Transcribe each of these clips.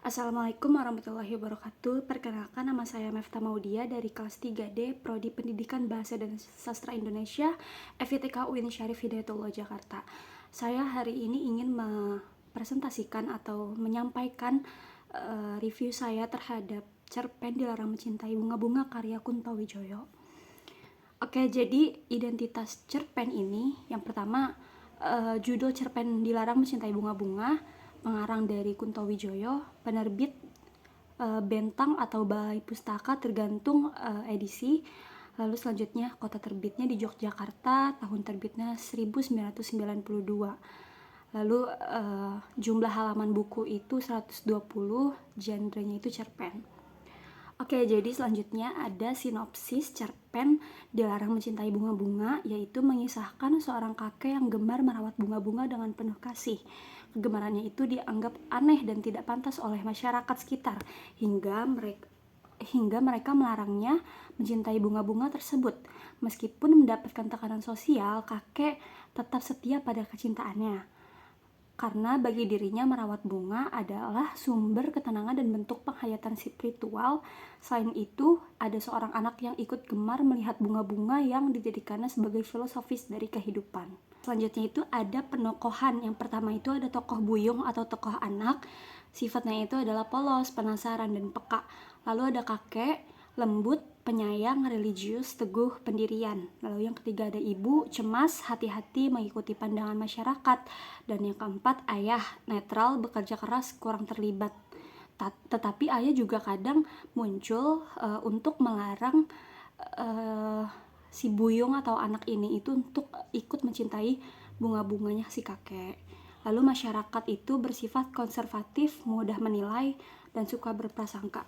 Assalamualaikum warahmatullahi wabarakatuh. Perkenalkan, nama saya Mefta Maudia dari kelas 3D Prodi Pendidikan Bahasa dan Sastra Indonesia FITK UIN Syarif Hidayatullah Jakarta. Saya hari ini ingin mempresentasikan atau menyampaikan review saya terhadap cerpen Dilarang Mencintai Bunga-Bunga karya Kunto Wijoyo. Oke, jadi identitas cerpen ini yang pertama, judul cerpen Dilarang Mencintai Bunga-Bunga, pengarang dari Kunto Wijoyo, penerbit Bentang atau Balai Pustaka tergantung edisi. Lalu selanjutnya kota terbitnya di Yogyakarta, tahun terbitnya 1992. Lalu jumlah halaman buku itu 120, genrenya itu cerpen. Oke, jadi selanjutnya ada sinopsis cerpen Dilarang Mencintai Bunga-Bunga, yaitu mengisahkan seorang kakek yang gemar merawat bunga-bunga dengan penuh kasih. Kegemarannya itu dianggap aneh dan tidak pantas oleh masyarakat sekitar, hingga mereka melarangnya mencintai bunga-bunga tersebut. Meskipun mendapatkan tekanan sosial, kakek tetap setia pada kecintaannya. Karena bagi dirinya merawat bunga adalah sumber ketenangan dan bentuk penghayatan spiritual. Selain itu, ada seorang anak yang ikut gemar melihat bunga-bunga yang dijadikannya sebagai filosofis dari kehidupan. Selanjutnya itu ada penokohan. Yang pertama itu ada tokoh buyung atau tokoh anak. Sifatnya itu adalah polos, penasaran, dan peka. Lalu ada kakek, lembut, penyayang, religius, teguh, pendirian. Lalu yang ketiga ada ibu, cemas, hati-hati, mengikuti pandangan masyarakat. Dan yang keempat, ayah, netral, bekerja keras, kurang terlibat. Tetapi ayah juga kadang muncul untuk melarang si buyung atau anak ini itu untuk ikut mencintai bunga-bunganya si kakek. Lalu masyarakat itu bersifat konservatif, mudah menilai, dan suka berprasangka.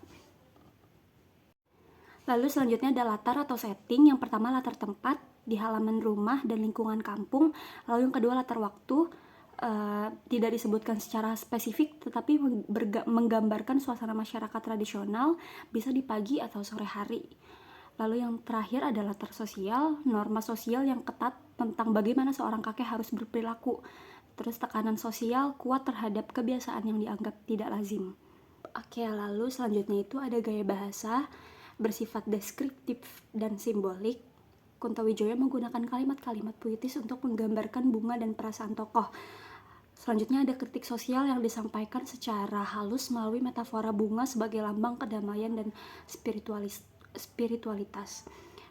Lalu selanjutnya ada latar atau setting. Yang pertama latar tempat di halaman rumah dan lingkungan kampung. Lalu yang kedua latar waktu, tidak disebutkan secara spesifik tetapi menggambarkan suasana masyarakat tradisional, bisa di pagi atau sore hari. Lalu yang terakhir ada latar sosial, norma sosial yang ketat tentang bagaimana seorang kakek harus berperilaku. Terus tekanan sosial kuat terhadap kebiasaan yang dianggap tidak lazim. Oke, lalu selanjutnya itu ada gaya bahasa bersifat deskriptif dan simbolik. Kunto Wijoyo menggunakan kalimat-kalimat puitis untuk menggambarkan bunga dan perasaan tokoh. Selanjutnya ada kritik sosial yang disampaikan secara halus melalui metafora bunga sebagai lambang kedamaian dan spiritualitas.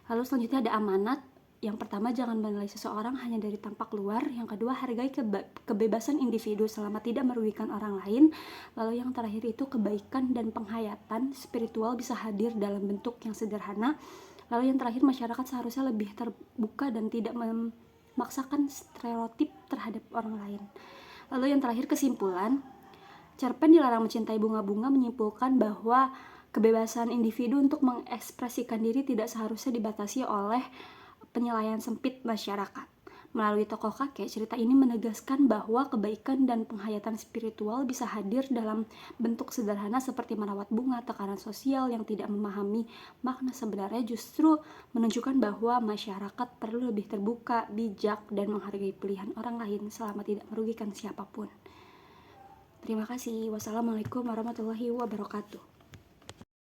Lalu selanjutnya ada amanat. Yang pertama, jangan menilai seseorang hanya dari tampak luar. Yang kedua, hargai kebebasan individu selama tidak merugikan orang lain. Lalu yang terakhir itu kebaikan dan penghayatan spiritual bisa hadir dalam bentuk yang sederhana. Lalu yang terakhir, masyarakat seharusnya lebih terbuka dan tidak memaksakan stereotip terhadap orang lain. Lalu yang terakhir, kesimpulan. Cerpen Dilarang Mencintai Bunga-Bunga menyimpulkan bahwa kebebasan individu untuk mengekspresikan diri tidak seharusnya dibatasi oleh penilaian sempit masyarakat. Melalui tokoh kakek, cerita ini menegaskan bahwa kebaikan dan penghayatan spiritual bisa hadir dalam bentuk sederhana seperti merawat bunga. Tekanan sosial yang tidak memahami makna sebenarnya justru menunjukkan bahwa masyarakat perlu lebih terbuka, bijak, dan menghargai pilihan orang lain selama tidak merugikan siapapun. Terima kasih. Wassalamualaikum warahmatullahi wabarakatuh.